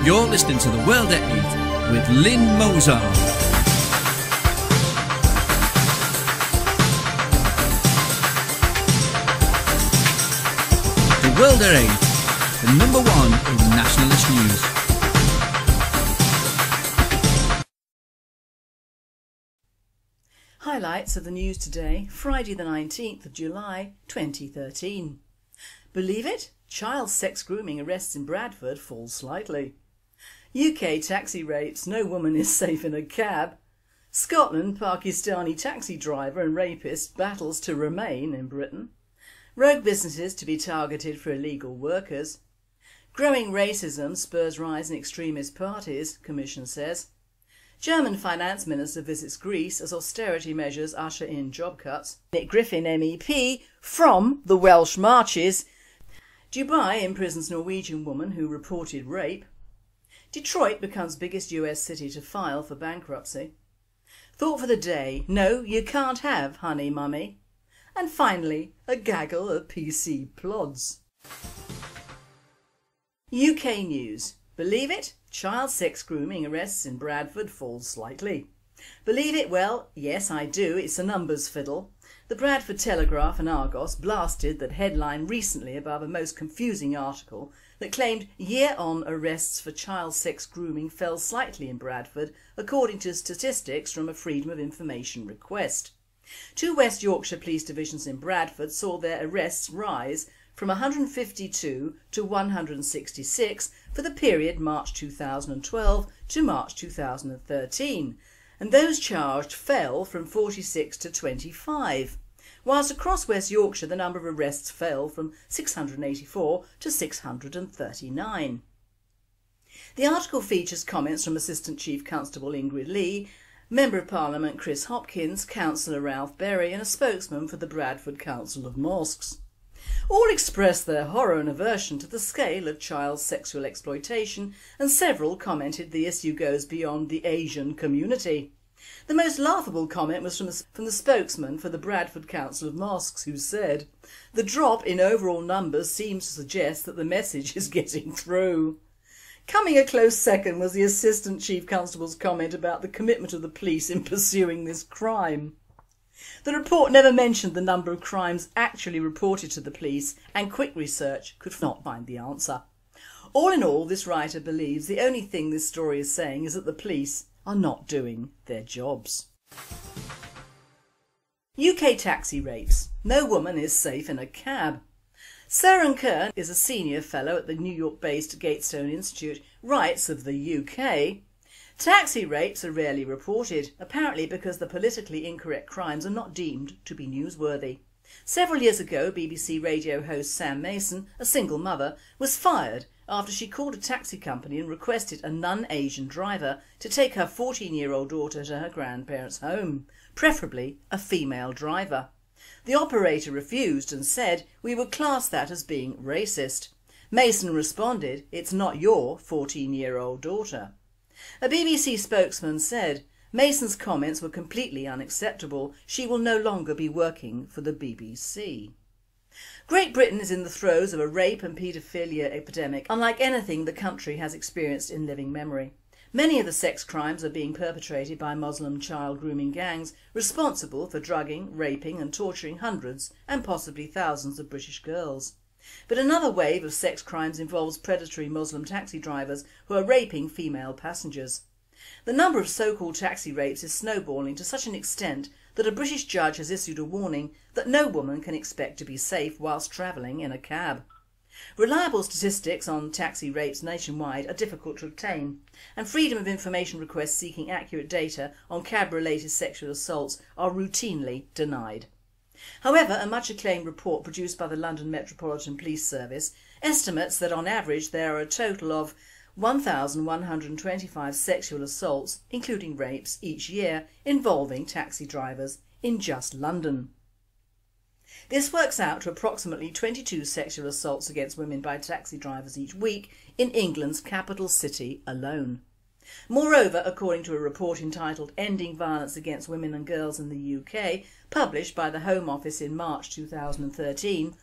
You're listening to The World at 8 with Lynn Mozart. The World at 8, the number one in nationalist news. Highlights of the news today, Friday the 19th of July 2013. Believe it? Child sex grooming arrests in Bradford fall slightly. UK taxi rapes, no woman is safe in a cab. Scotland, Pakistani taxi driver and rapist battles to remain in Britain. Rogue businesses to be targeted for illegal workers. Growing racism spurs rise in extremist parties, Commission says. German Finance Minister visits Greece as austerity measures usher in job cuts. Nick Griffin MEP from the Welsh marches. Dubai imprisons Norwegian woman who reported rape. Detroit becomes biggest US city to file for bankruptcy. Thought for the day, no you can't have honey mummy. And finally, a gaggle of PC plods. UK news. Believe it? Child sex grooming arrests in Bradford falls slightly. Believe it? Well, yes I do, it's a numbers fiddle. The Bradford Telegraph and Argus blasted that headline recently above a most confusing article that claimed year-on arrests for child sex grooming fell slightly in Bradford according to statistics from a Freedom of Information request. Two West Yorkshire Police Divisions in Bradford saw their arrests rise from 152 to 166 for the period March 2012 to March 2013, and those charged fell from 46 to 25, whilst across West Yorkshire the number of arrests fell from 684 to 639. The article features comments from Assistant Chief Constable Ingrid Lee, Member of Parliament Chris Hopkins, Councillor Ralph Berry and a spokesman for the Bradford Council of Mosques. All expressed their horror and aversion to the scale of child sexual exploitation, and several commented the issue goes beyond the Asian community. The most laughable comment was from the spokesman for the Bradford Council of Mosques, who said, "The drop in overall numbers seems to suggest that the message is getting through." Coming a close second was the Assistant Chief Constable's comment about the commitment of the police in pursuing this crime. The report never mentioned the number of crimes actually reported to the police, and quick research could not find the answer. All in all, this writer believes the only thing this story is saying is that the police are not doing their jobs. UK taxi rapes. No woman is safe in a cab. Sarah Kern is a senior fellow at the New York-based Gatestone Institute, writes of the UK. Taxi rapes are rarely reported, apparently because the politically incorrect crimes are not deemed to be newsworthy. Several years ago, BBC radio host Sam Mason, a single mother, was fired after she called a taxi company and requested a non-Asian driver to take her 14-year-old daughter to her grandparents' home, preferably a female driver. The operator refused and said, "We would class that as being racist." Mason responded, "It's not your 14-year-old daughter." A BBC spokesman said, "Mason's comments were completely unacceptable. She will no longer be working for the BBC." Great Britain is in the throes of a rape and paedophilia epidemic unlike anything the country has experienced in living memory. Many of the sex crimes are being perpetrated by Muslim child grooming gangs responsible for drugging, raping and torturing hundreds and possibly thousands of British girls. But another wave of sex crimes involves predatory Muslim taxi drivers who are raping female passengers. The number of so-called taxi rapes is snowballing to such an extent that a British judge has issued a warning that no woman can expect to be safe whilst travelling in a cab. Reliable statistics on taxi rapes nationwide are difficult to obtain, and Freedom of Information requests seeking accurate data on cab-related sexual assaults are routinely denied. However, a much acclaimed report produced by the London Metropolitan Police Service estimates that on average there are a total of 1,125 sexual assaults, including rapes, each year involving taxi drivers in just London. This works out to approximately 22 sexual assaults against women by taxi drivers each week in England's capital city alone. Moreover, according to a report entitled "Ending Violence Against Women and Girls in the UK", published by the Home Office in March 2013,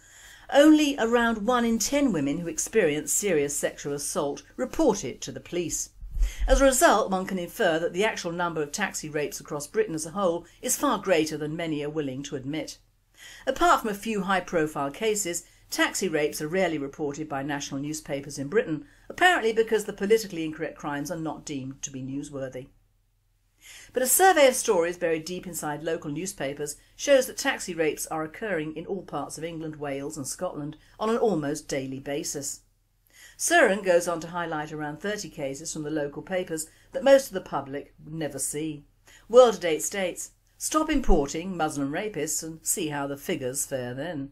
Only around 1 in 10 women who experience serious sexual assault report it to the police. As a result, one can infer that the actual number of taxi rapes across Britain as a whole is far greater than many are willing to admit. Apart from a few high-profile cases, taxi rapes are rarely reported by national newspapers in Britain, apparently because the politically incorrect crimes are not deemed to be newsworthy. But a survey of stories buried deep inside local newspapers shows that taxi rapes are occurring in all parts of England, Wales and Scotland on an almost daily basis. Surin goes on to highlight around 30 cases from the local papers that most of the public would never see. World Date states, "Stop importing Muslim rapists and see how the figures fare then."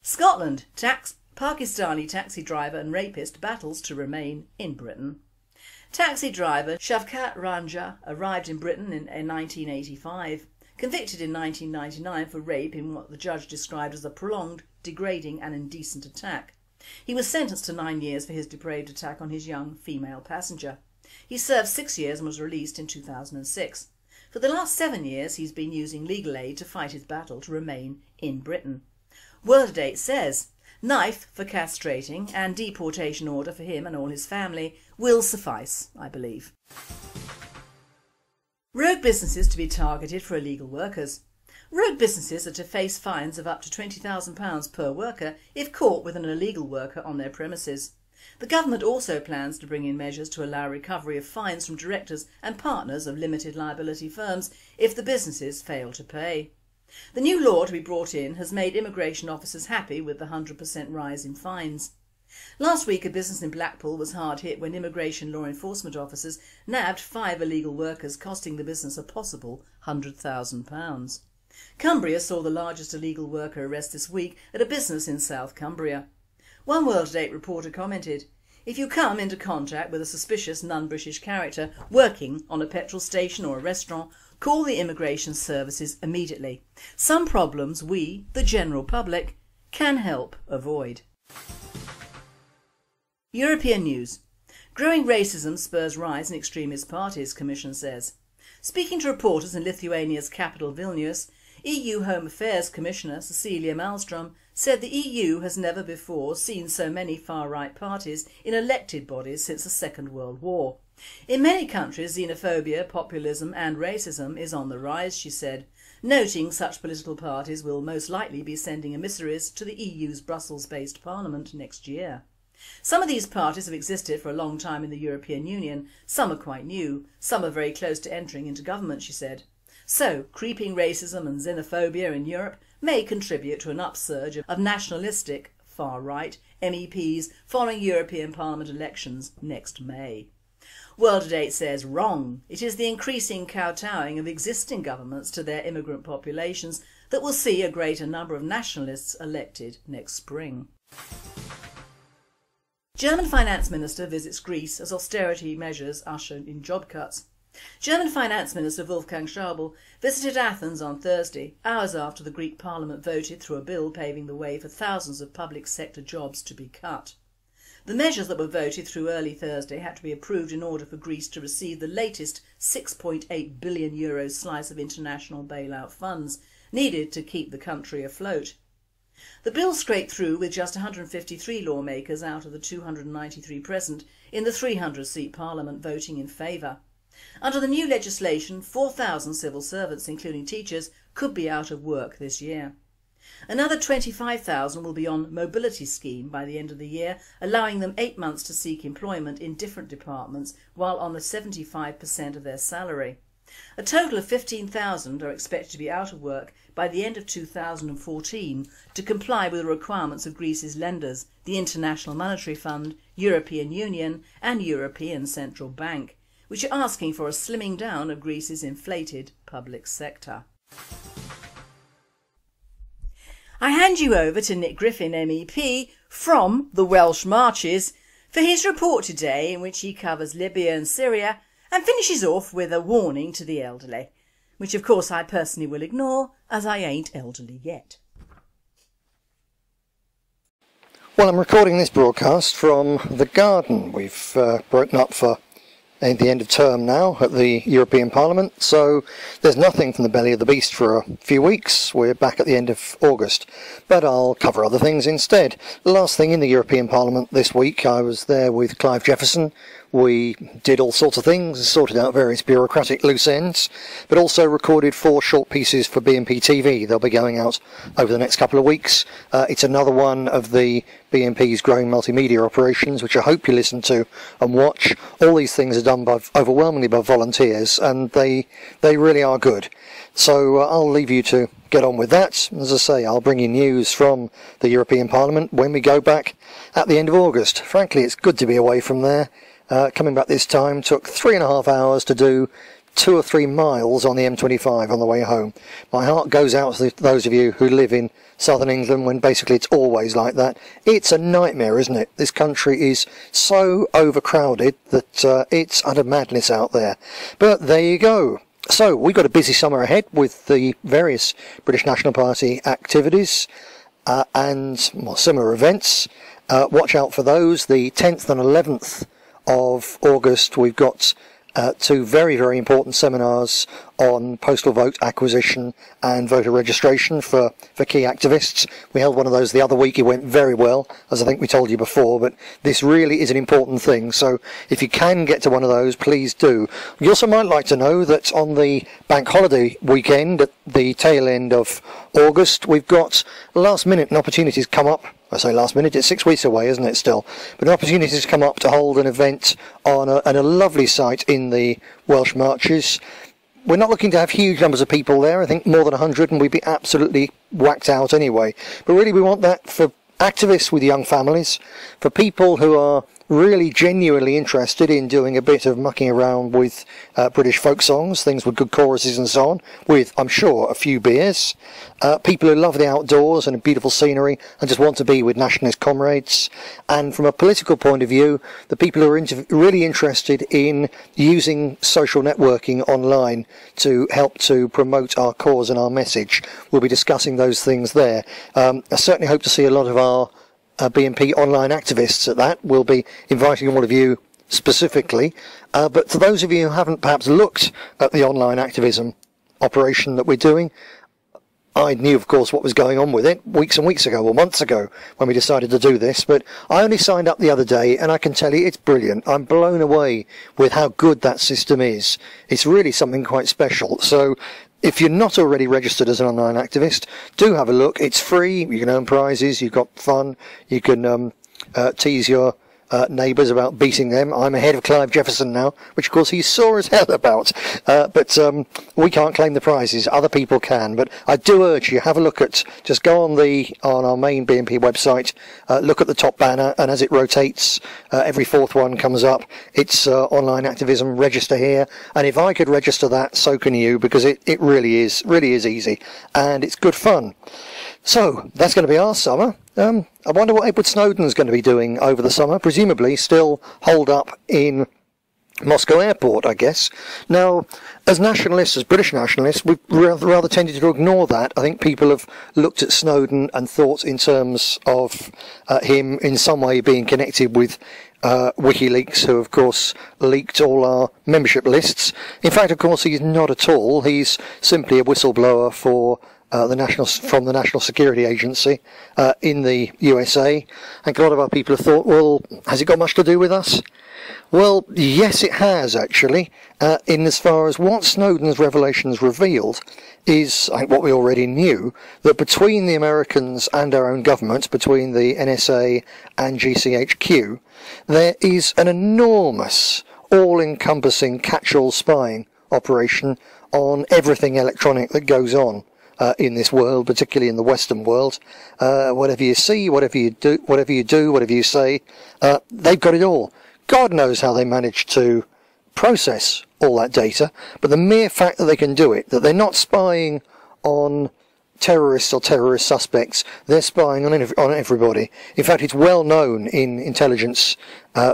Scotland, Pakistani taxi driver and rapist battles to remain in Britain. Taxi driver Shavkat Ranja arrived in Britain in 1985, convicted in 1999 for rape in what the judge described as a prolonged, degrading and indecent attack. He was sentenced to 9 years for his depraved attack on his young female passenger. He served 6 years and was released in 2006. For the last 7 years he's been using legal aid to fight his battle to remain in Britain. World Date says, "Knife for castrating and deportation order for him and all his family will suffice, I believe." Rogue businesses to be targeted for illegal workers. Rogue businesses are to face fines of up to £20,000 per worker if caught with an illegal worker on their premises. The government also plans to bring in measures to allow recovery of fines from directors and partners of limited liability firms if the businesses fail to pay. The new law to be brought in has made immigration officers happy with the 100% rise in fines. Last week a business in Blackpool was hard hit when immigration law enforcement officers nabbed 5 illegal workers, costing the business a possible £100,000. Cumbria saw the largest illegal worker arrest this week at a business in South Cumbria. One World Date reporter commented, "If you come into contact with a suspicious non-British character working on a petrol station or a restaurant, call the immigration services immediately. Some problems we, the general public, can help avoid." European news. Growing racism spurs rise in extremist parties, Commission says. Speaking to reporters in Lithuania's capital Vilnius, EU Home Affairs Commissioner Cecilia Malmström said the EU has never before seen so many far-right parties in elected bodies since the Second World War. In many countries, xenophobia, populism and racism is on the rise, she said, noting such political parties will most likely be sending emissaries to the EU's Brussels-based parliament next year. Some of these parties have existed for a long time in the European Union, some are quite new, some are very close to entering into government, she said. So, creeping racism and xenophobia in Europe may contribute to an upsurge of nationalistic, far-right MEPs following European Parliament elections next May. World Date says wrong. It is the increasing kowtowing of existing governments to their immigrant populations that will see a greater number of nationalists elected next spring. German Finance Minister visits Greece as austerity measures usher in job cuts. German Finance Minister Wolfgang Schäuble visited Athens on Thursday, hours after the Greek Parliament voted through a bill paving the way for thousands of public sector jobs to be cut. The measures that were voted through early Thursday had to be approved in order for Greece to receive the latest €6.8 billion slice of international bailout funds needed to keep the country afloat. The bill scraped through with just 153 lawmakers out of the 293 present in the 300-seat Parliament voting in favour. Under the new legislation, 4,000 civil servants, including teachers, could be out of work this year. Another 25,000 will be on mobility scheme by the end of the year, allowing them 8 months to seek employment in different departments while on the 75% of their salary. A total of 15,000 are expected to be out of work by the end of 2014 to comply with the requirements of Greece's lenders, the International Monetary Fund, European Union and European Central Bank, which are asking for a slimming down of Greece's inflated public sector. I hand you over to Nick Griffin MEP from the Welsh Marches for his report today, in which he covers Libya and Syria and finishes off with a warning to the elderly, which of course I personally will ignore as I ain't elderly yet. Well, I'm recording this broadcast from the garden. We've broken up for at the end of term now at the European Parliament, so there's nothing from the belly of the beast for a few weeks. We're back at the end of August, but I'll cover other things instead. The last thing in the European Parliament this week, I was there with Clive Jefferson. We did all sorts of things, sorted out various bureaucratic loose ends, but also recorded 4 short pieces for BNP TV. They'll be going out over the next couple of weeks. It's another one of the BNP's growing multimedia operations, which I hope you listen to and watch. All these things are done overwhelmingly by volunteers, and they really are good. So I'll leave you to get on with that. As I say, I'll bring you news from the European Parliament when we go back at the end of August. Frankly, it's good to be away from there. Coming back this time took 3.5 hours to do 2 or 3 miles on the M25 on the way home. My heart goes out to those of you who live in southern England when basically it's always like that. It's a nightmare, isn't it? This country is so overcrowded that it's utter madness out there. But there you go. So we've got a busy summer ahead with the various British National Party activities and similar events. Watch out for those. The 10th and 11th of August we've got 2 very, very important seminars on postal vote acquisition and voter registration for key activists. We held one of those the other week. It went very well, as I think we told you before, but this really is an important thing, so if you can get to one of those, please do. You also might like to know that on the bank holiday weekend at the tail end of August, we've got last minute opportunities come up. I say last minute, it's 6 weeks away, isn't it, still? But an opportunity has come up to hold an event on a lovely site in the Welsh Marches. We're not looking to have huge numbers of people there, I think more than 100, and we'd be absolutely whacked out anyway. But really we want that for activists with young families, for people who are really genuinely interested in doing a bit of mucking around with British folk songs, things with good choruses and so on, with, I'm sure, a few beers. People who love the outdoors and beautiful scenery and just want to be with nationalist comrades. And from a political point of view, the people who are really interested in using social networking online to help to promote our cause and our message. We'll be discussing those things there. I certainly hope to see a lot of our BNP online activists at that. We'll be inviting all of you specifically, but to those of you who haven't perhaps looked at the online activism operation that we're doing, I knew of course what was going on with it weeks and weeks ago or months ago when we decided to do this, but I only signed up the other day and I can tell you it's brilliant. I'm blown away with how good that system is. It's really something quite special. So if you're not already registered as an online activist, do have a look. It's free. You can earn prizes. You've got fun. You can tease your neighbours about beating them. I'm ahead of Clive Jefferson now, which of course he's sore as hell about. But we can't claim the prizes. Other people can. But I do urge you, have a look at, just go on our main BNP website, look at the top banner, and as it rotates, every 4th one comes up. It's online activism, register here. And if I could register that, so can you, because it really is easy. And it's good fun. So, that's going to be our summer. I wonder what Edward Snowden's going to be doing over the summer. Presumably still holed up in Moscow airport, I guess. Now, as nationalists, as British nationalists, we've rather tended to ignore that. I think people have looked at Snowden and thought in terms of him in some way being connected with WikiLeaks, who of course leaked all our membership lists. In fact, of course, he's not at all. He's simply a whistleblower for from the National Security Agency in the USA. And a lot of our people have thought, well, has it got much to do with us? Well, yes, it has, actually, in as far as what Snowden's revelations revealed is, I think, what we already knew, that between the Americans and our own government, between the NSA and GCHQ, there is an enormous, all-encompassing catch-all spying operation on everything electronic that goes on in this world, particularly in the Western world. Whatever you see, whatever you do, whatever you say, they've got it all. God knows how they manage to process all that data, but the mere fact that they can do it, that they're not spying on terrorists or terrorist suspects, they're spying on everybody. In fact, it's well known in intelligence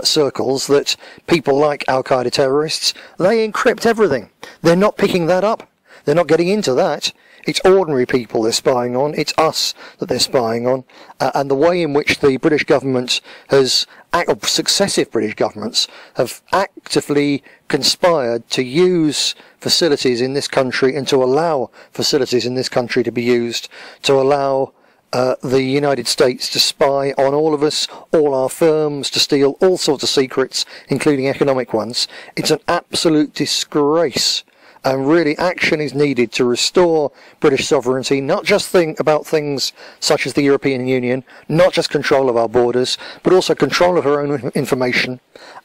circles that people like Al-Qaeda terrorists, they encrypt everything. They're not picking that up. They're not getting into that. It's ordinary people they're spying on. It's us that they're spying on. And the way in which the British government has, or successive British governments, have actively conspired to use facilities in this country and to allow facilities in this country to be used to allow the United States to spy on all of us, all our firms, to steal all sorts of secrets, including economic ones. It's an absolute disgrace. And really action is needed to restore British sovereignty, not just about things such as the European Union, not just control of our borders, but also control of our own information,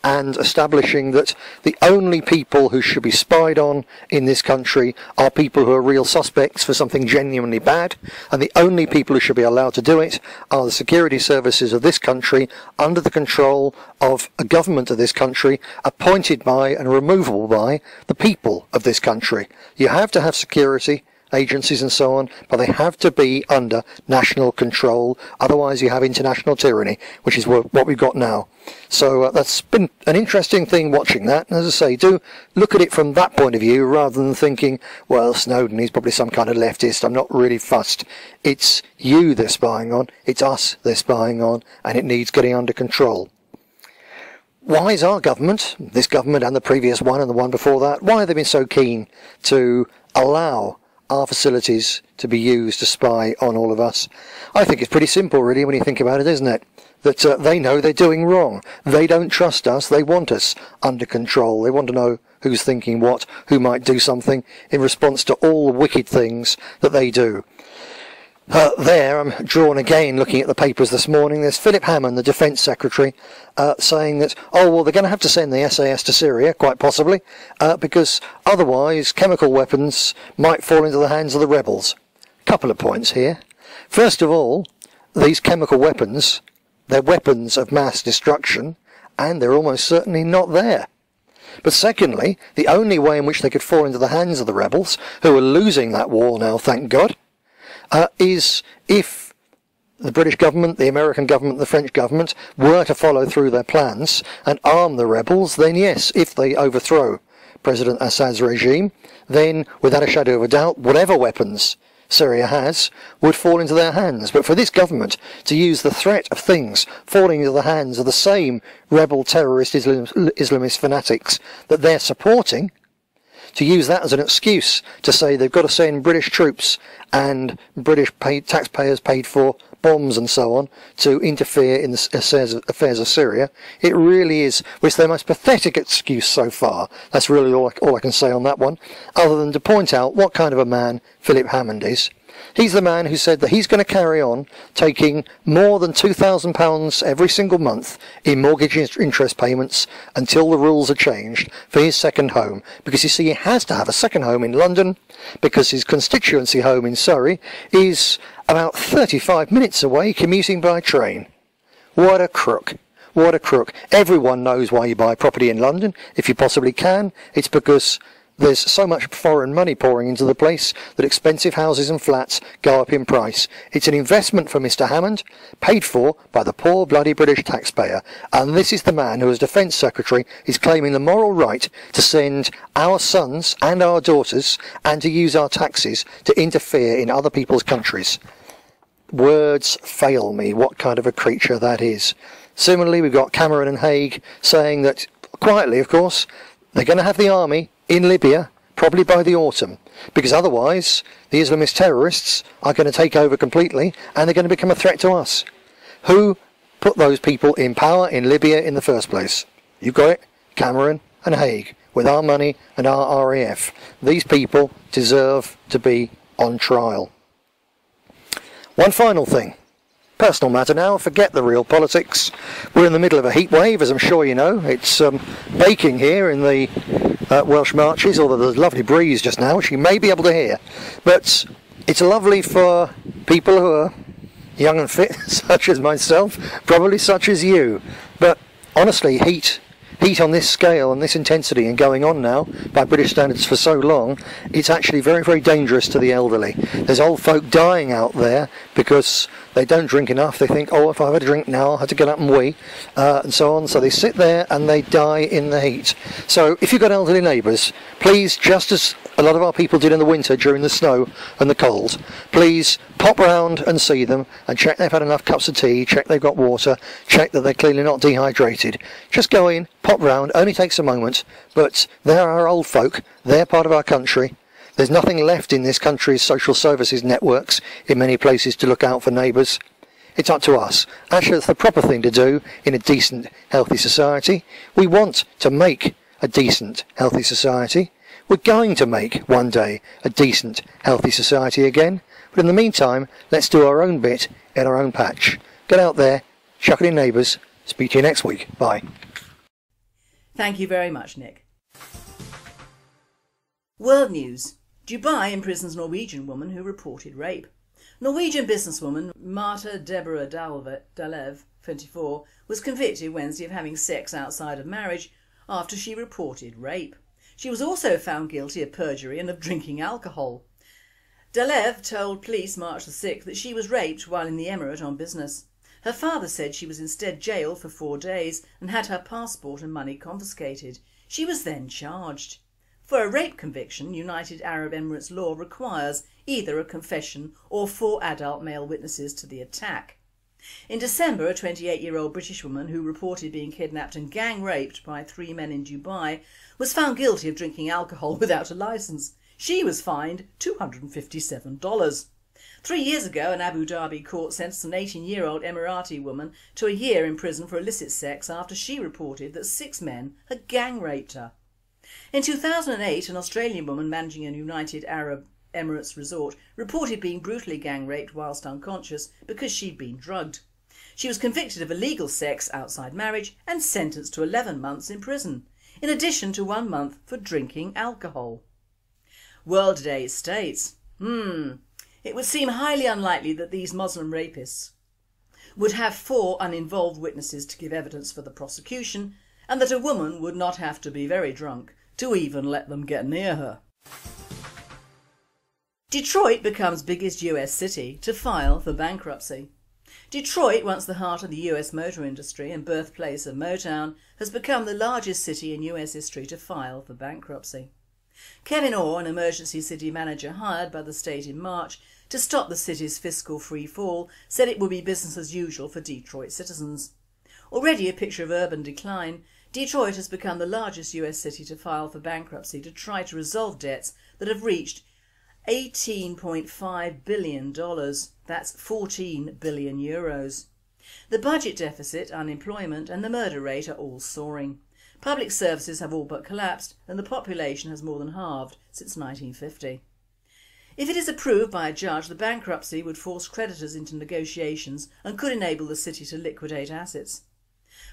and establishing that the only people who should be spied on in this country are people who are real suspects for something genuinely bad, and the only people who should be allowed to do it are the security services of this country under the control of a government of this country appointed by and removable by the people of this country. You have to have security agencies and so on, but they have to be under national control, otherwise you have international tyranny, which is what we've got now. So that's been an interesting thing watching that, and as I say, do look at it from that point of view rather than thinking, well, Snowden, he's probably some kind of leftist, I'm not really fussed. It's you they're spying on, it's us they're spying on, and it needs getting under control. Why is our government, this government and the previous one and the one before that, why have they been so keen to allow our facilities to be used to spy on all of us? I think it's pretty simple really when you think about it, isn't it? That they know they're doing wrong. They don't trust us. They want us under control. They want to know who's thinking what, who might do something in response to all the wicked things that they do. There, I'm drawn again looking at the papers this morning. There's Philip Hammond, the Defence Secretary, saying that, oh, well, they're going to have to send the SAS to Syria, quite possibly, because otherwise chemical weapons might fall into the hands of the rebels. Couple of points here. First of all, these chemical weapons, they're weapons of mass destruction, and they're almost certainly not there. But secondly, the only way in which they could fall into the hands of the rebels, who are losing that war now, thank God, is if the British government, the American government, the French government were to follow through their plans and arm the rebels, then yes, if they overthrow President Assad's regime, then without a shadow of a doubt, whatever weapons Syria has would fall into their hands. But for this government to use the threat of things falling into the hands of the same rebel terrorist Islamist fanatics that they're supporting, to use that as an excuse to say they've got to send British troops and British taxpayers paid for bombs and so on to interfere in the affairs of Syria, it really is, it's their most pathetic excuse so far. That's really all I can say on that one, other than to point out what kind of a man Philip Hammond is. He's the man who said that he's going to carry on taking more than £2,000 every single month in mortgage interest payments until the rules are changed for his second home. Because you see, he has to have a second home in London because his constituency home in Surrey is about 35 minutes away commuting by train. What a crook. What a crook. Everyone knows why you buy property in London, if you possibly can. It's because there's so much foreign money pouring into the place that expensive houses and flats go up in price. It's an investment for Mr. Hammond, paid for by the poor bloody British taxpayer. And this is the man who, as Defence Secretary, is claiming the moral right to send our sons and our daughters and to use our taxes to interfere in other people's countries. Words fail me what kind of a creature that is. Similarly, we've got Cameron and Haig saying that, quietly of course, they're going to have the army in Libya, probably by the autumn, because otherwise the Islamist terrorists are going to take over completely and they're going to become a threat to us. Who put those people in power in Libya in the first place? You got it, Cameron and Haig, with our money and our RAF. These people deserve to be on trial. One final thing. Personal matter now, forget the real politics. We're in the middle of a heat wave, as I'm sure you know. It's baking here in the Welsh Marches, although there's a lovely breeze just now, which you may be able to hear. But it's lovely for people who are young and fit, such as myself, probably such as you. But honestly, heat heat on this scale and this intensity and going on now by British standards for so long, it's actually very, very dangerous to the elderly. There's old folk dying out there because they don't drink enough. They think, oh, if I have a drink now, I'll have to get up and wee, and so on. So they sit there and they die in the heat. So if you've got elderly neighbours, please, just as a lot of our people did in the winter during the snow and the cold, please pop round and see them and check they've had enough cups of tea, check they've got water, check that they're clearly not dehydrated. Just go in, pop round, only takes a moment, but they're our old folk, they're part of our country. There's nothing left in this country's social services networks in many places to look out for neighbours. It's up to us. Actually, it's the proper thing to do in a decent, healthy society. We want to make a decent, healthy society. We're going to make, one day, a decent, healthy society again. But in the meantime, let's do our own bit in our own patch. Get out there, chuck it in neighbours. Speak to you next week. Bye. Thank you very much, Nick. World news. Dubai imprisons Norwegian woman who reported rape. Norwegian businesswoman Marta Deborah Dalev, 24, was convicted Wednesday of having sex outside of marriage after she reported rape. She was also found guilty of perjury and of drinking alcohol. Dalev told police March the 6th that she was raped while in the Emirate on business. Her father said she was instead jailed for 4 days and had her passport and money confiscated. She was then charged. For a rape conviction, United Arab Emirates law requires either a confession or 4 adult male witnesses to the attack. In December, a 28-year-old British woman who reported being kidnapped and gang raped by 3 men in Dubai was found guilty of drinking alcohol without a licence. She was fined $257. 3 years ago, an Abu Dhabi court sentenced an 18-year-old Emirati woman to a year in prison for illicit sex after she reported that 6 men had gang raped her. In 2008, an Australian woman managing a United Arab Emirates resort reported being brutally gang raped whilst unconscious because she'd been drugged. She was convicted of illegal sex outside marriage and sentenced to 11 months in prison, in addition to 1 month for drinking alcohol. World Today states, it would seem highly unlikely that these Muslim rapists would have 4 uninvolved witnesses to give evidence for the prosecution, and that a woman would not have to be very drunk to even let them get near her. Detroit becomes biggest US city to file for bankruptcy. Detroit, once the heart of the US motor industry and birthplace of Motown, has become the largest city in US history to file for bankruptcy. Kevin Orr, an emergency city manager hired by the state in March to stop the city's fiscal free fall, said it would be business as usual for Detroit citizens. Already a picture of urban decline, Detroit has become the largest US city to file for bankruptcy to try to resolve debts that have reached $18.5 billion, that's 14 billion euros. The budget deficit, unemployment and the murder rate are all soaring. Public services have all but collapsed and the population has more than halved since 1950. If it is approved by a judge, the bankruptcy would force creditors into negotiations and could enable the city to liquidate assets.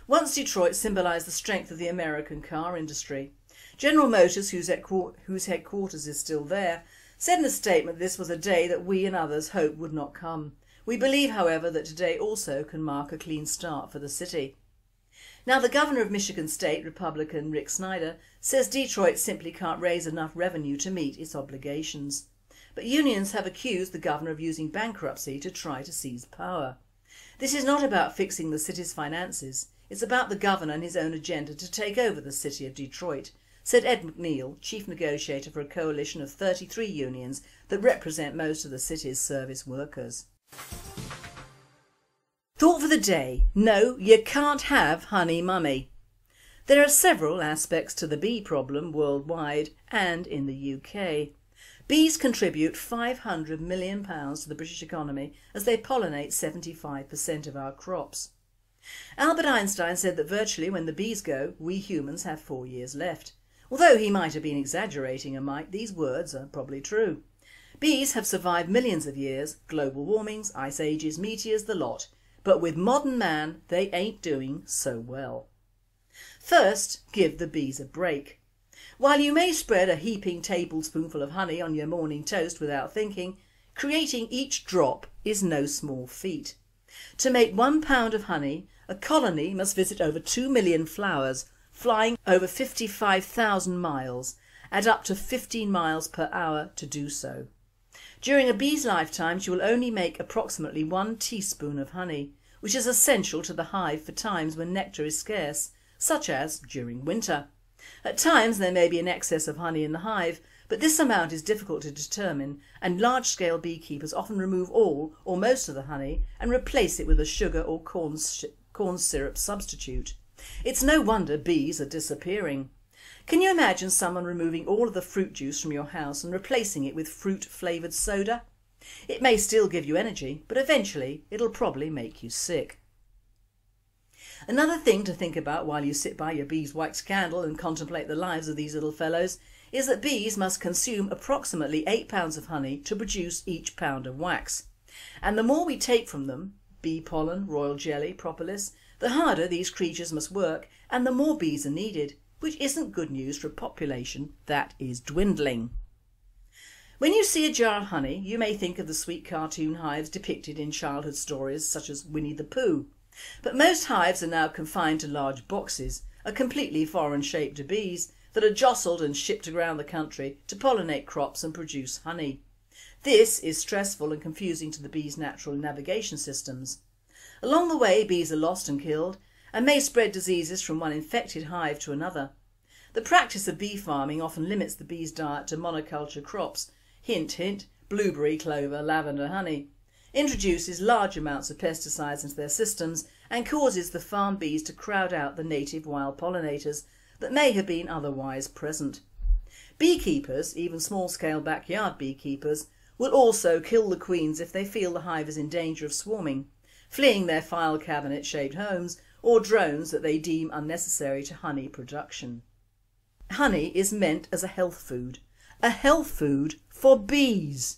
Once Detroit symbolised the strength of the American car industry. General Motors, whose headquarters is still there, said in a statement this was a day that we and others hoped would not come. We believe, however, that today also can mark a clean start for the city. Now, the Governor of Michigan State, Republican Rick Snyder, says Detroit simply can't raise enough revenue to meet its obligations. But unions have accused the Governor of using bankruptcy to try to seize power. This is not about fixing the city's finances, it's about the Governor and his own agenda to take over the city of Detroit, said Ed McNeil, chief negotiator for a coalition of 33 unions that represent most of the city's service workers. Thought for the day: no, you can't have honey mummy. There are several aspects to the bee problem worldwide and in the UK. Bees contribute £500 million to the British economy as they pollinate 75% of our crops. Albert Einstein said that virtually when the bees go, we humans have 4 years left. Although he might have been exaggerating a mite, these words are probably true. Bees have survived millions of years, global warmings, ice ages, meteors, the lot. But with modern man, they ain't doing so well. First, give the bees a break. While you may spread a heaping tablespoonful of honey on your morning toast without thinking, creating each drop is no small feat. To make 1 pound of honey, a colony must visit over 2 million flowers, flying over 55,000 miles at up to 15 miles per hour to do so. During a bee's lifetime she will only make approximately 1 teaspoon of honey, which is essential to the hive for times when nectar is scarce, such as during winter. At times there may be an excess of honey in the hive, but this amount is difficult to determine, and large-scale beekeepers often remove all or most of the honey and replace it with a sugar or corn syrup substitute. It's no wonder bees are disappearing. Can you imagine someone removing all of the fruit juice from your house and replacing it with fruit-flavoured soda? It may still give you energy, but eventually it'll probably make you sick. Another thing to think about while you sit by your beeswax candle and contemplate the lives of these little fellows is that bees must consume approximately 8 pounds of honey to produce each pound of wax. And the more we take from them, bee pollen, royal jelly, propolis, the harder these creatures must work and the more bees are needed, which isn't good news for a population that is dwindling. When you see a jar of honey, you may think of the sweet cartoon hives depicted in childhood stories such as Winnie the Pooh. But most hives are now confined to large boxes, a completely foreign shape to bees, that are jostled and shipped around the country to pollinate crops and produce honey. This is stressful and confusing to the bees' natural navigation systems. Along the way, bees are lost and killed and may spread diseases from one infected hive to another. The practice of bee farming often limits the bees' diet to monoculture crops, hint hint, blueberry, clover, lavender, honey, introduces large amounts of pesticides into their systems and causes the farm bees to crowd out the native wild pollinators that may have been otherwise present. Beekeepers, even small-scale backyard beekeepers, will also kill the queens if they feel the hive is in danger of swarming, fleeing their file cabinet-shaped homes or drones that they deem unnecessary to honey production. Honey is meant as a health food for bees.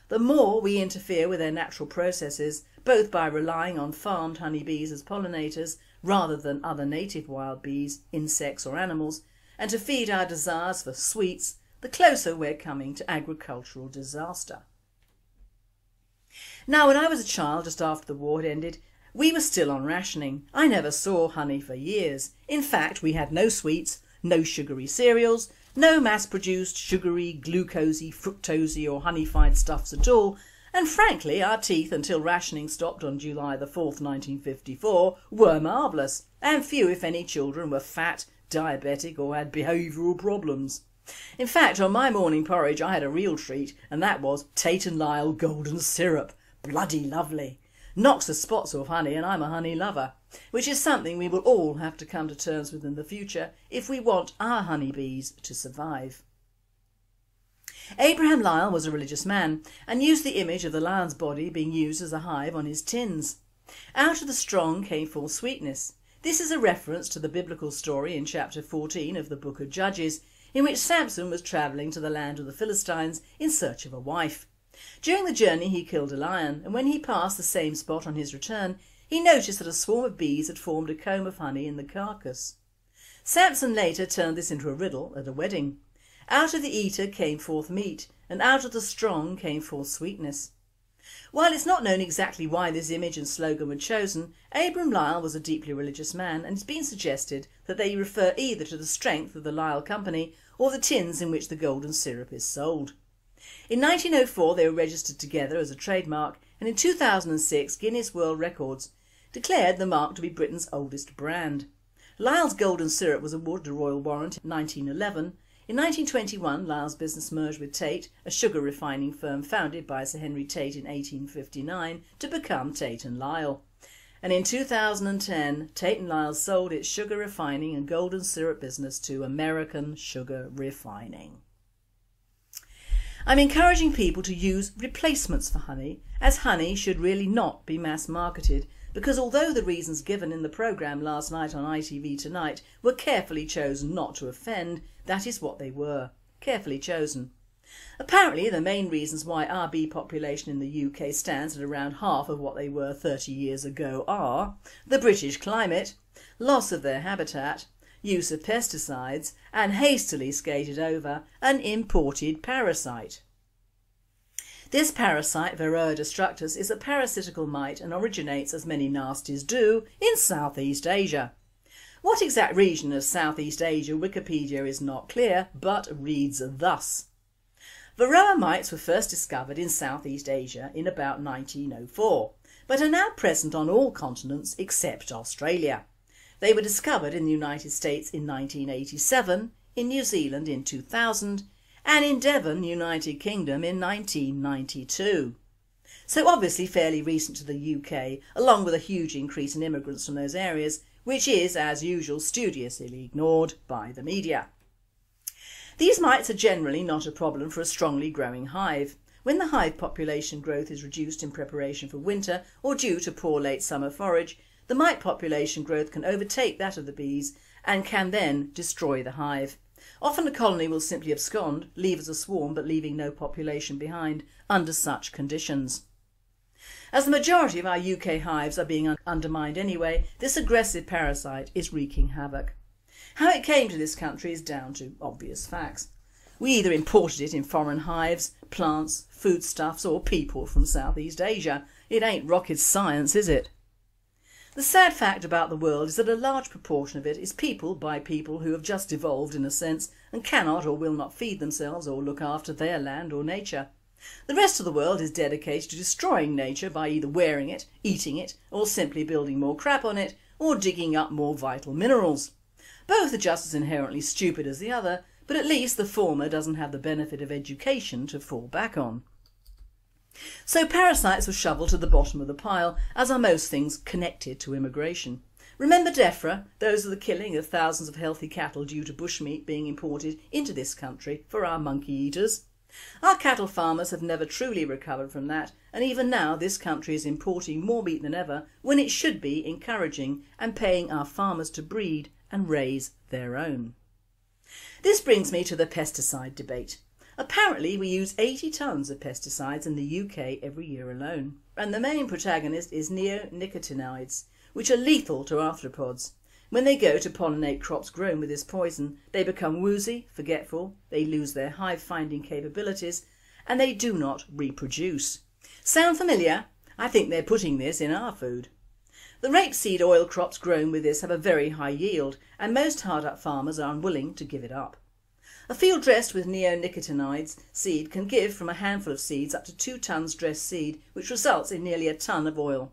The more we interfere with their natural processes, both by relying on farmed honeybees as pollinators rather than other native wild bees, insects or animals, and to feed our desires for sweets, the closer we're coming to agricultural disaster. Now, when I was a child, just after the war had ended, we were still on rationing. I never saw honey for years. In fact, we had no sweets, no sugary cereals, no mass-produced sugary, glucosey, fructosey or honey-fied stuffs at all, and frankly our teeth until rationing stopped on July the 4th, 1954 were marvellous, and few if any children were fat, diabetic or had behavioural problems. In fact, on my morning porridge I had a real treat, and that was Tate & Lyle golden syrup. Bloody lovely. Knocks the spots off honey, and I'm a honey lover, which is something we will all have to come to terms with in the future if we want our honeybees to survive. Abraham Lyle was a religious man and used the image of the lion's body being used as a hive on his tins. Out of the strong came forth sweetness. This is a reference to the biblical story in chapter 14 of the book of Judges, in which Samson was travelling to the land of the Philistines in search of a wife. During the journey he killed a lion, and when he passed the same spot on his return, he noticed that a swarm of bees had formed a comb of honey in the carcass. Samson later turned this into a riddle at a wedding. Out of the eater came forth meat, and out of the strong came forth sweetness. While it's not known exactly why this image and slogan were chosen, Abraham Lyle was a deeply religious man, and it's been suggested that they refer either to the strength of the Lyle Company or the tins in which the golden syrup is sold. In 1904 they were registered together as a trademark, and in 2006 Guinness World Records declared the mark to be Britain's oldest brand. Lyle's golden syrup was awarded a royal warrant in 1911. In 1921 Lyle's business merged with Tate, a sugar refining firm founded by Sir Henry Tate in 1859, to become Tate & Lyle. And in 2010 Tate & Lyle sold its sugar refining and golden syrup business to American Sugar Refining. I'm encouraging people to use replacements for honey, as honey should really not be mass marketed, because although the reasons given in the programme last night on ITV Tonight were carefully chosen not to offend, that is what they were, carefully chosen. Apparently the main reasons why our bee population in the UK stands at around half of what they were 30 years ago are the British climate, loss of their habitat, use of pesticides and hastily skated over an imported parasite. This parasite, Varroa destructus, is a parasitical mite and originates, as many nasties do, in Southeast Asia. What exact region of Southeast Asia Wikipedia is not clear, but reads thus. Varroa mites were first discovered in Southeast Asia in about 1904, but are now present on all continents except Australia. They were discovered in the United States in 1987, in New Zealand in 2000 and in Devon, United Kingdom in 1992. So obviously fairly recent to the UK, along with a huge increase in immigrants from those areas, which is, as usual, studiously ignored by the media. These mites are generally not a problem for a strongly growing hive. When the hive population growth is reduced in preparation for winter or due to poor late summer forage, the mite population growth can overtake that of the bees and can then destroy the hive. Often a colony will simply abscond, leave as a swarm but leaving no population behind under such conditions. As the majority of our UK hives are being undermined anyway, this aggressive parasite is wreaking havoc. How it came to this country is down to obvious facts. We either imported it in foreign hives, plants, foodstuffs or people from Southeast Asia. It ain't rocket science, is it? The sad fact about the world is that a large proportion of it is people by people who have just evolved in a sense and cannot or will not feed themselves or look after their land or nature. The rest of the world is dedicated to destroying nature by either wearing it, eating it, or simply building more crap on it, or digging up more vital minerals. Both are just as inherently stupid as the other, but at least the former doesn't have the benefit of education to fall back on. So parasites were shovelled to the bottom of the pile, as are most things connected to immigration. Remember DEFRA? Those are the killing of thousands of healthy cattle due to bushmeat being imported into this country for our monkey eaters. Our cattle farmers have never truly recovered from that, and even now this country is importing more meat than ever when it should be encouraging and paying our farmers to breed and raise their own. This brings me to the pesticide debate. Apparently we use 80 tonnes of pesticides in the UK every year alone, and the main protagonist is neonicotinoids, which are lethal to arthropods. When they go to pollinate crops grown with this poison, they become woozy, forgetful, they lose their hive-finding capabilities, and they do not reproduce. Sound familiar? I think they're putting this in our food. The rapeseed oil crops grown with this have a very high yield, and most hard-up farmers are unwilling to give it up. A field dressed with neonicotinoids seed can give from a handful of seeds up to 2 tonnes dressed seed, which results in nearly a tonne of oil.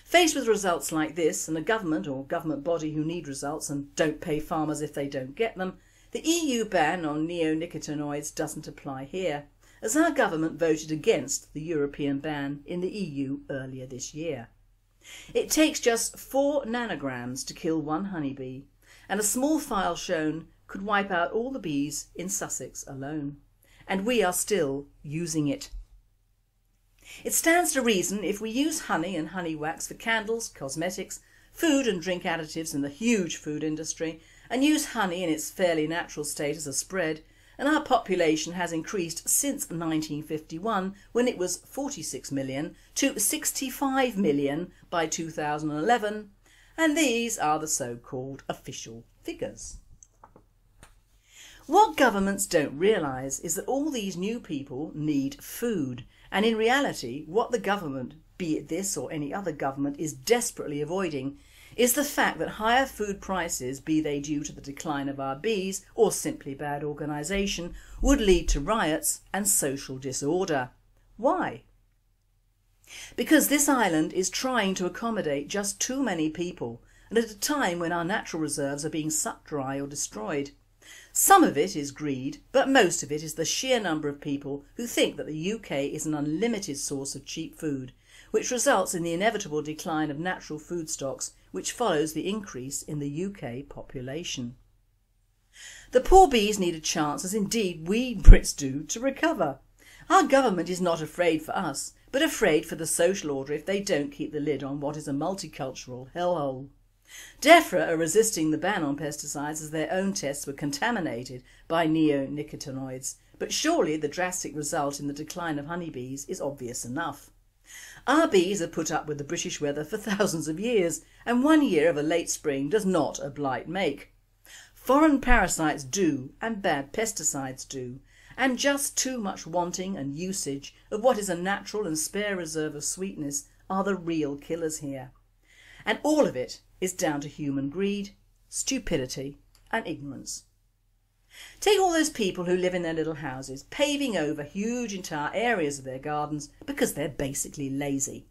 Faced with results like this, and a government or government body who need results and don't pay farmers if they don't get them, the EU ban on neonicotinoids doesn't apply here, as our government voted against the European ban in the EU earlier this year. It takes just 4 nanograms to kill one honeybee, and a small file shown could wipe out all the bees in Sussex alone. And we are still using it. It stands to reason if we use honey and honey wax for candles, cosmetics, food and drink additives in the huge food industry, and use honey in its fairly natural state as a spread, and our population has increased since 1951 when it was 46 million to 65 million by 2011, and these are the so-called official figures. What governments don't realise is that all these new people need food, and in reality what the government, be it this or any other government, is desperately avoiding is the fact that higher food prices, be they due to the decline of our bees or simply bad organisation, would lead to riots and social disorder. Why? Because this island is trying to accommodate just too many people, and at a time when our natural reserves are being sucked dry or destroyed. Some of it is greed, but most of it is the sheer number of people who think that the UK is an unlimited source of cheap food, which results in the inevitable decline of natural food stocks, which follows the increase in the UK population. The poor bees need a chance, as indeed we Brits do, to recover. Our government is not afraid for us, but afraid for the social order if they don't keep the lid on what is a multicultural hellhole. DEFRA are resisting the ban on pesticides as their own tests were contaminated by neonicotinoids, but surely the drastic result in the decline of honeybees is obvious enough. Our bees have put up with the British weather for thousands of years, and 1 year of a late spring does not a blight make. Foreign parasites do, and bad pesticides do, and just too much wanting and usage of what is a natural and spare reserve of sweetness are the real killers here. And all of it is down to human greed, stupidity and ignorance. Take all those people who live in their little houses, paving over huge entire areas of their gardens because they're basically lazy.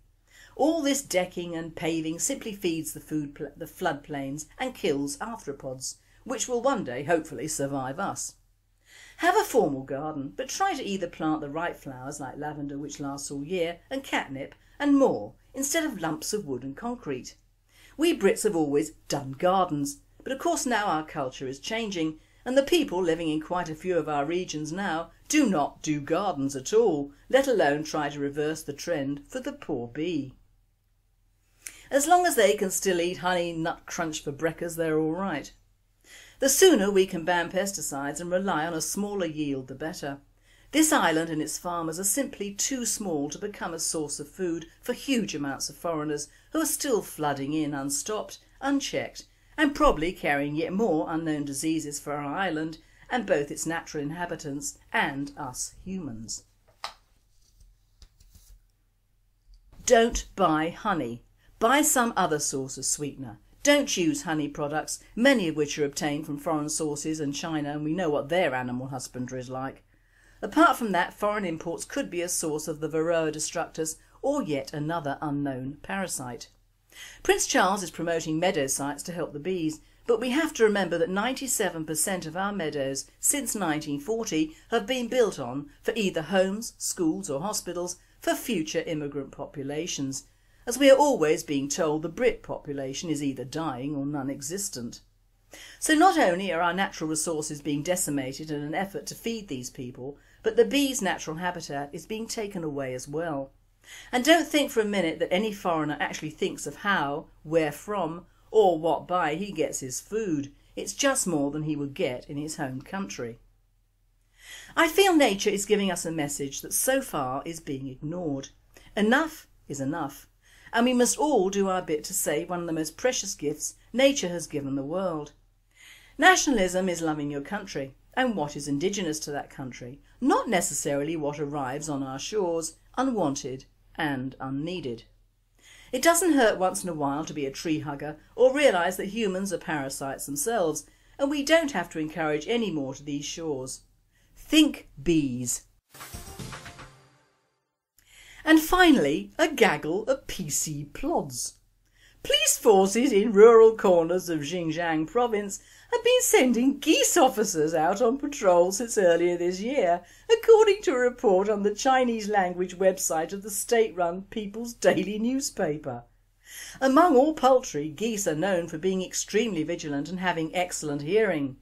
All this decking and paving simply feeds the floodplains and kills arthropods, which will one day hopefully survive us. Have a formal garden, but try to either plant the right flowers like lavender, which lasts all year, and catnip and more, instead of lumps of wood and concrete. We Brits have always done gardens, but of course now our culture is changing, and the people living in quite a few of our regions now do not do gardens at all, let alone try to reverse the trend for the poor bee. As long as they can still eat honey nut crunch for breakfast, they're all right. The sooner we can ban pesticides and rely on a smaller yield, the better. This island and its farmers are simply too small to become a source of food for huge amounts of foreigners who are still flooding in unstopped, unchecked, and probably carrying yet more unknown diseases for our island and both its natural inhabitants and us humans. Don't buy honey. Buy some other source of sweetener. Don't use honey products, many of which are obtained from foreign sources and China, and we know what their animal husbandry is like. Apart from that, foreign imports could be a source of the Varroa destructus or yet another unknown parasite. Prince Charles is promoting meadow sites to help the bees, but we have to remember that 97% of our meadows since 1940 have been built on for either homes, schools or hospitals for future immigrant populations, as we are always being told the Brit population is either dying or non-existent. So not only are our natural resources being decimated in an effort to feed these people, but the bee's natural habitat is being taken away as well. And don't think for a minute that any foreigner actually thinks of how, where from, or what by he gets his food. It's just more than he would get in his home country. I feel nature is giving us a message that so far is being ignored. Enough is enough, and we must all do our bit to save one of the most precious gifts nature has given the world. Nationalism is loving your country and what is indigenous to that country, not necessarily what arrives on our shores unwanted and unneeded. It doesn't hurt once in a while to be a tree hugger or realise that humans are parasites themselves, and we don't have to encourage any more to these shores. Think bees. And finally, a gaggle of PC plods. Police forces in rural corners of Xinjiang province have been sending geese officers out on patrol since earlier this year, according to a report on the Chinese language website of the state-run People's Daily newspaper. Among all poultry, geese are known for being extremely vigilant and having excellent hearing.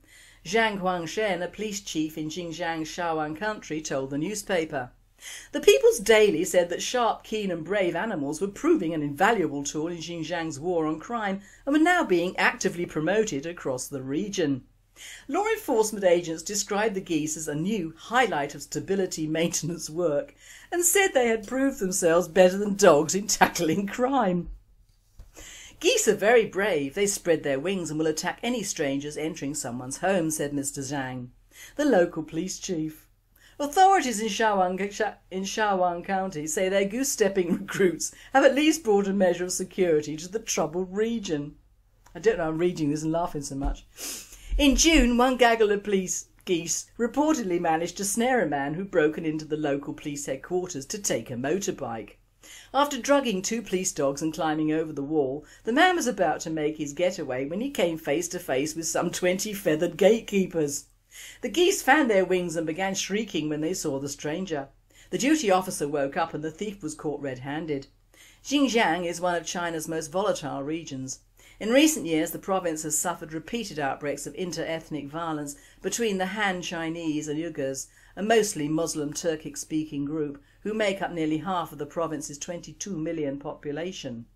Zhang Huangshen, a police chief in Xinjiang's Shaoan country, told the newspaper. The People's Daily said that sharp, keen and brave animals were proving an invaluable tool in Xinjiang's war on crime and were now being actively promoted across the region. Law enforcement agents described the geese as a new highlight of stability maintenance work and said they had proved themselves better than dogs in tackling crime. Geese are very brave. They spread their wings and will attack any strangers entering someone's home, said Mr. Zhang, the local police chief. Authorities in Shaoan County say their goose-stepping recruits have at least brought a measure of security to the troubled region. I don't know, I'm reading this and laughing so much. In June, one gaggle of police geese reportedly managed to snare a man who'd broken into the local police headquarters to take a motorbike. After drugging 2 police dogs and climbing over the wall, the man was about to make his getaway when he came face to face with some 20 feathered gatekeepers. The geese fanned their wings and began shrieking when they saw the stranger. The duty officer woke up and the thief was caught red-handed. Xinjiang is one of China's most volatile regions. In recent years, the province has suffered repeated outbreaks of inter-ethnic violence between the Han Chinese and Uyghurs, a mostly Muslim Turkic-speaking group who make up nearly half of the province's 22 million population.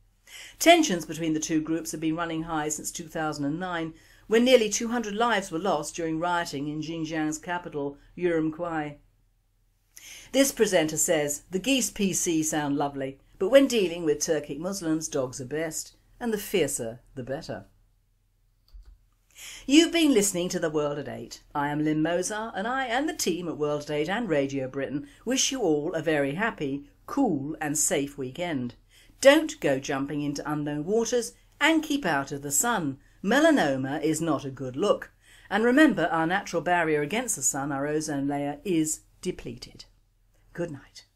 Tensions between the two groups have been running high since 2009, when nearly 200 lives were lost during rioting in Xinjiang's capital, Urumqi. This presenter says, the geese PC sound lovely, but when dealing with Turkic Muslims, dogs are best, and the fiercer the better. You've been listening to The World at 8. I am Lynn Mozart, and I and the team at World at 8 and Radio Britain wish you all a very happy, cool and safe weekend. Don't go jumping into unknown waters and keep out of the sun. Melanoma is not a good look, and remember our natural barrier against the sun, our ozone layer, is depleted. Good night.